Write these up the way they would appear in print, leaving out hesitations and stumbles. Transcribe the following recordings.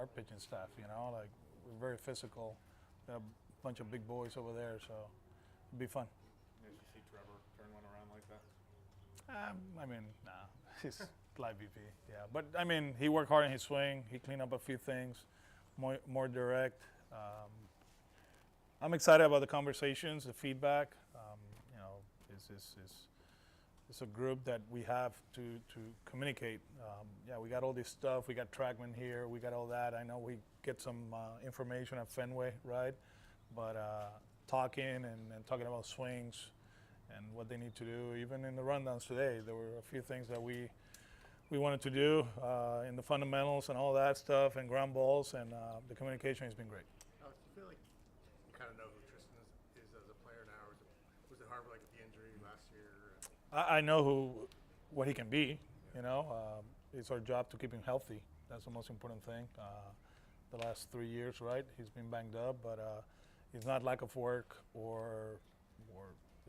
our pitching staff. You know, like we're very physical. We have a bunch of big boys over there, so it'd be fun. Did you see Trevor turn one around like that? I mean, nah, he's live VP. Yeah, but I mean, he worked hard in his swing. He cleaned up a few things, more direct. I'm excited about the conversations, the feedback. You know, it's a group that we have to communicate. Yeah, we got all this stuff. We got Trackman here. We got all that. I know we get some information at Fenway, right? But talking and talking about swings and what they need to do. Even in the rundowns today, there were a few things that we wanted to do in the fundamentals and all that stuff and ground balls, and the communication has been great. Alex, do you feel like you kind of know who Triston is as a player now, or was it hard like with the injury last year? I know what he can be. You know, it's our job to keep him healthy. That's the most important thing. The last 3 years, right? He's been banged up, but it's not lack of work or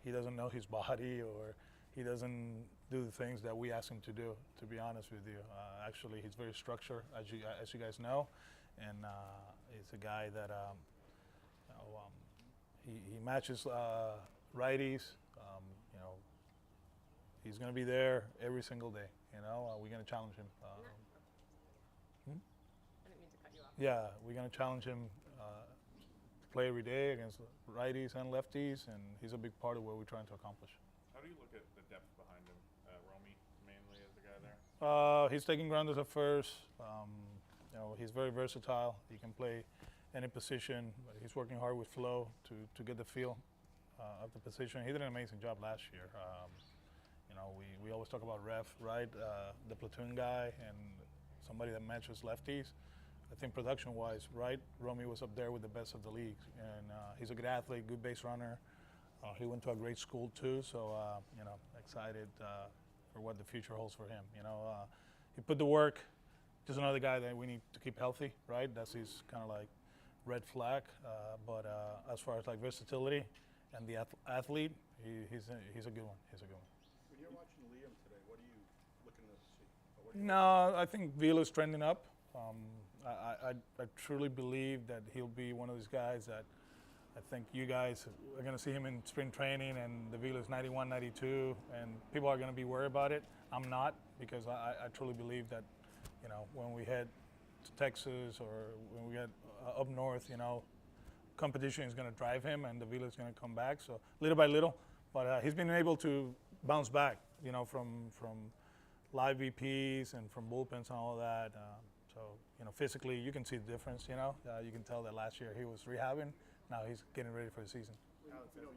he doesn't know his body or he doesn't do the things that we ask him to do. To be honest with you, actually, he's very structured, as you guys know, and he's a guy that you know, he matches righties. You know, he's going to be there every single day. You know, we're going to challenge him. I didn't mean to cut you off. Yeah, we're going to challenge him to play every day against righties and lefties, and he's a big part of what we're trying to accomplish. How do you look at the depth behind him? Romy mainly as the guy there. He's taking grounders at first. You know, he's very versatile. He can play any position. He's working hard with Flo to get the feel of the position. He did an amazing job last year. You know, we always talk about ref, right? The platoon guy and somebody that matches lefties. I think production-wise, right, Romy was up there with the best of the league. And he's a good athlete, good base runner. He went to a great school too, so you know, excited for what the future holds for him. You know, he put the work. Just another guy that we need to keep healthy, right? That's his kind of like red flag. But as far as like versatility and the athlete, he's a good one. He's a good one. When you're watching Liam today, what are you looking to see? No, I think Vila's trending up. I truly believe that he'll be one of those guys that I think you guys are going to see him in spring training, and the Vila's 91, 92, and people are going to be worried about it. I'm not, because I truly believe that, you know, when we head to Texas or when we get up north, you know, competition is going to drive him, and the Vila is going to come back. So little by little, but he's been able to bounce back, you know, from live VPs and from bullpens and all that. So, you know, physically you can see the difference. You know, you can tell that last year he was rehabbing. Now he's getting ready for the season. Alex, you know,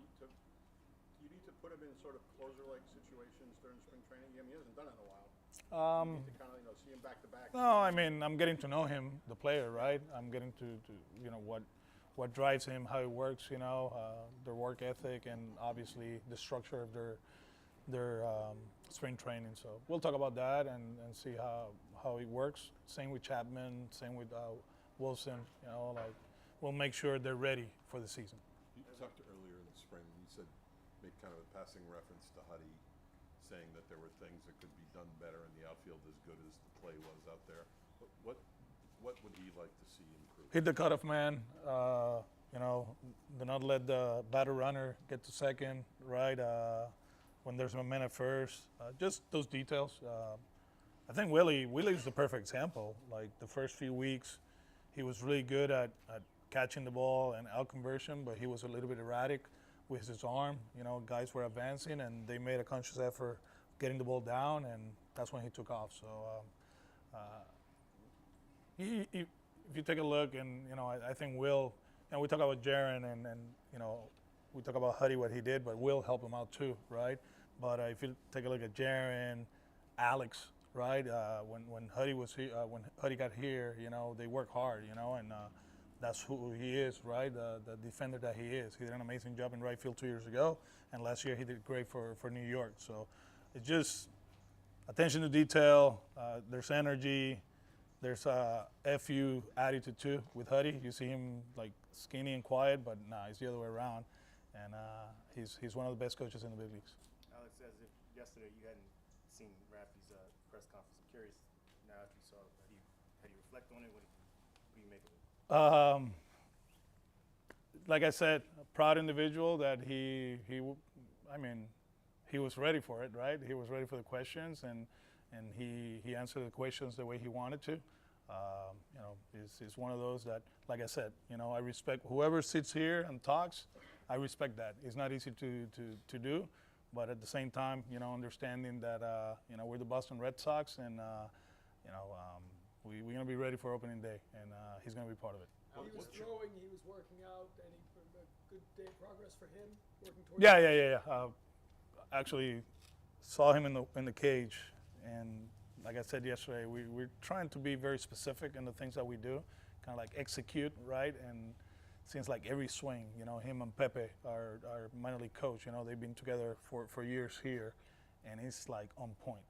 you need to put him in sort of closer-like situations during spring training. I mean, he hasn't done it in a while. You need to kind of, you know, see him back to back. No, I mean, I'm getting to know him, the player, right? I'm getting to you know, what drives him, how he works, you know, their work ethic, and obviously the structure of their spring training. So we'll talk about that and see how it works. Same with Chapman, same with Wilson. You know, like we'll make sure they're ready for the season. You talked earlier in the spring. You said, made kind of a passing reference to Huddy, saying that there were things that could be done better in the outfield as good as the play was out there. What would he like to see improve? Hit the cutoff man. You know, do not let the batter runner get to second, right? When there's momentum at first, just those details. I think Willie's the perfect example. Like the first few weeks, he was really good at catching the ball and out conversion, but he was a little bit erratic with his arm. You know, guys were advancing and they made a conscious effort getting the ball down, and that's when he took off. So if you take a look, and you know, I think Will, and we talk about Jaron and you know, we talk about Huddy, what he did, but Will helped him out too, right? But if you take a look at Jaron, Alex, right? When Huddy was here, when Huddy got here, you know, they work hard, you know, and that's who he is, right? The defender that he is. He did an amazing job in right field 2 years ago, and last year he did great for New York. So it's just attention to detail. There's energy. There's a FU attitude too with Huddy. You see him like skinny and quiet, but nah, it's the other way around. And he's one of the best coaches in the big leagues. Alex, as if yesterday you hadn't seen Raffy's press conference, I'm curious now after you saw it, how do you reflect on it? Like I said, a proud individual that I mean, he was ready for it, right? He was ready for the questions, and he answered the questions the way he wanted to. You know, he's one of those that, like I said, you know, I respect whoever sits here and talks. I respect that. It's not easy to do, but at the same time, you know, understanding that you know, we're the Boston Red Sox, and you know, we're gonna be ready for opening day, and he's gonna be part of it. He was throwing, he was working out, any good day progress for him, working towards Yeah. Actually, saw him in the cage, and like I said yesterday, we're trying to be very specific in the things that we do, kind of like execute, right? And it seems like every swing, you know, him and Pepe, our minor league coach, you know, they've been together for years here, and it's like on point.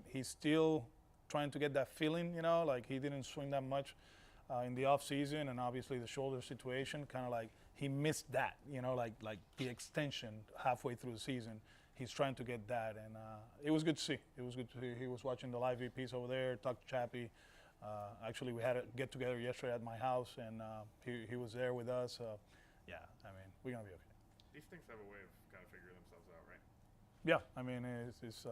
He's still trying to get that feeling, you know, like he didn't swing that much in the off season, and obviously the shoulder situation, kind of like he missed that, you know, like the extension halfway through the season. He's trying to get that, and it was good to see. It was good to see. He was watching the live VPs over there, talked to Chappie. Actually, we had a get together yesterday at my house, and he was there with us. Yeah, I mean, we're gonna be okay. These things have a way of kind of figuring themselves out, right? Yeah, I mean, it's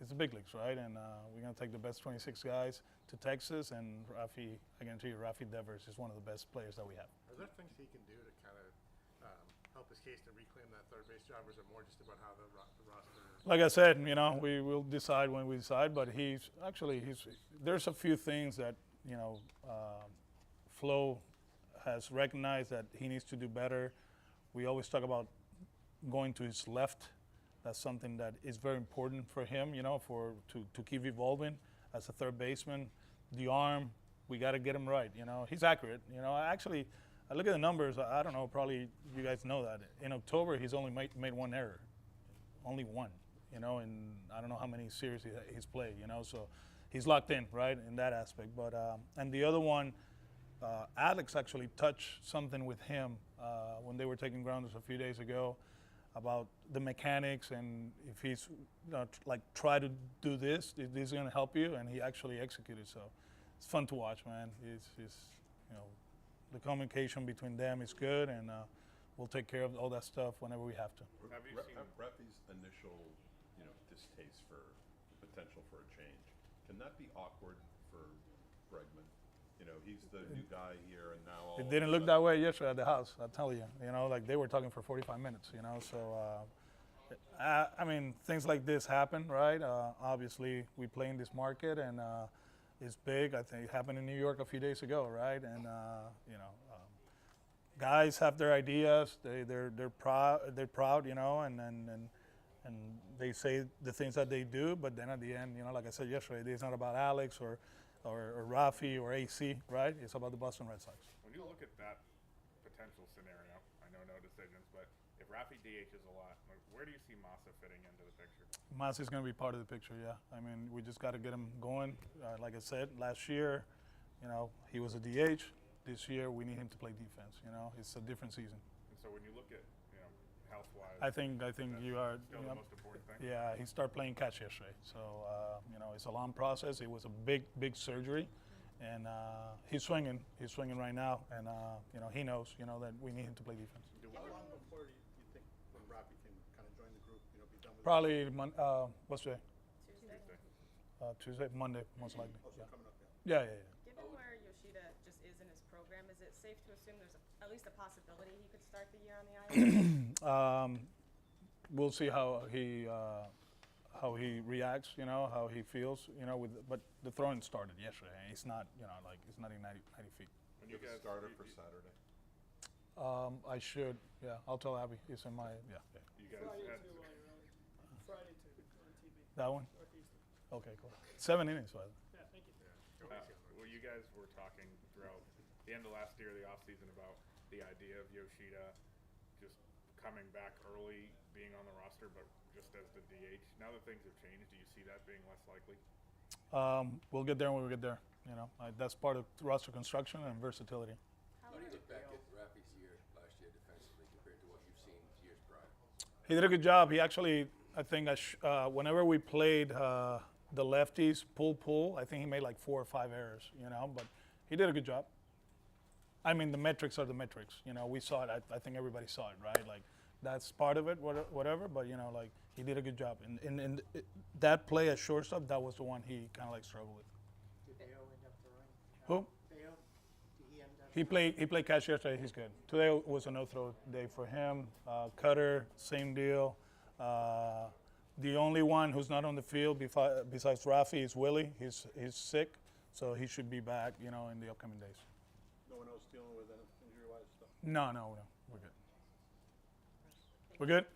the big leagues, right? And we're gonna take the best 26 guys to Texas, and Rafi, I guarantee you, Rafi Devers is one of the best players that we have. Are there things he can do to kind of help his case to reclaim that third base job, or is it more just about how the roster? Like I said, you know, we will decide when we decide, but there's a few things that, you know, Flo has recognized that he needs to do better. We always talk about going to his left. That's something that is very important for him, you know, to keep evolving as a third baseman. The arm, we got to get him right, you know. He's accurate, you know. I look at the numbers. I don't know, probably you guys know that. In October, he's only made one error. Only one, you know, and I don't know how many series he's played, you know. So he's locked in, right, in that aspect. But and the other one, Alex actually touched something with him when they were taking grounders a few days ago about the mechanics, and if he's, you know, like, try to do this is going to help you, and he actually executed. So it's fun to watch, man. It's you know, the communication between them is good, and we'll take care of all that stuff whenever we have to. Have you seen? Rafi's initial, you know, distaste for the potential for a change, can that be awkward for Bregman? You know, he's the new guy here, and now all It didn't look that way yesterday at the house, I'll tell you. You know, like, they were talking for 45 minutes, you know. So, I mean, things like this happen, right? Obviously, we play in this market, and it's big. I think it happened in New York a few days ago, right? And, you know, guys have their ideas. They're proud, you know, and they say the things that they do. But then at the end, you know, like I said yesterday, it's not about Alex or Rafi or AC, right? It's about the Boston Red Sox. When you look at that potential scenario, I know no decisions, but if Rafi DHs a lot, like, where do you see Massa fitting into the picture? Massa is going to be part of the picture, yeah. I mean, we just got to get him going. Like I said, last year, you know, he was a DH. This year, we need him to play defense. You know, it's a different season. And so when you look at, you know, health-wise, I think you are. still You the know, most important thing. yeah, he started playing catch yesterday. So, you know, it's a long process. It was a big surgery. And he's swinging right now. And, you know, he knows, you know, that we need him to play defense. How long before do you think when Rafi can kind of join the group, you know, be done with Probably, what's today? Tuesday. Tuesday, Monday, most likely. Also Yeah. coming up, yeah. Yeah. Given where Yoshida just is in his program, is it safe to assume there's at least a possibility he could start the year on the island? We'll see how he reacts, you know, how he feels, you know. But the throwing started yesterday. It's not, you know, like, it's not in 90 feet. When You you have a guys starter you- for Saturday? I should, yeah. I'll tell Abby. It's in my, yeah. you guys Friday had, too, while you're on. Friday too, on TV. That one? Northeastern. Okay, cool. 7 innings, by the way. Yeah, thank you. well, you guys were talking throughout the end of last year, the offseason, about the idea of Yoshida just coming back early, being on the roster, but just as the DH. Now that things have changed, do you see that being less likely? We'll get there when we get there. You know, that's part of roster construction and versatility. How How do you would look back at Rafi's year last year defensively compared to what you've seen years prior? He did a good job. He actually, I think, whenever we played the lefties, pull, I think he made like 4 or 5 errors, you know, but he did a good job. I mean, the metrics are the metrics. You know, we saw it. I think everybody saw it, right? Like, that's part of it, whatever. But, you know, like, he did a good job. And that play at shortstop, that was the one he kind of, like, struggled with. Did Bayo end up throwing? Who? Bayo, did he end up? He played catch yesterday. He's good. Today was a no-throw day for him. Cutter, same deal. The only one who's not on the field besides Rafi is Willie. He's sick, so he should be back, you know, in the upcoming days. No one else dealing with injury-wise stuff? No, we're good. We're good.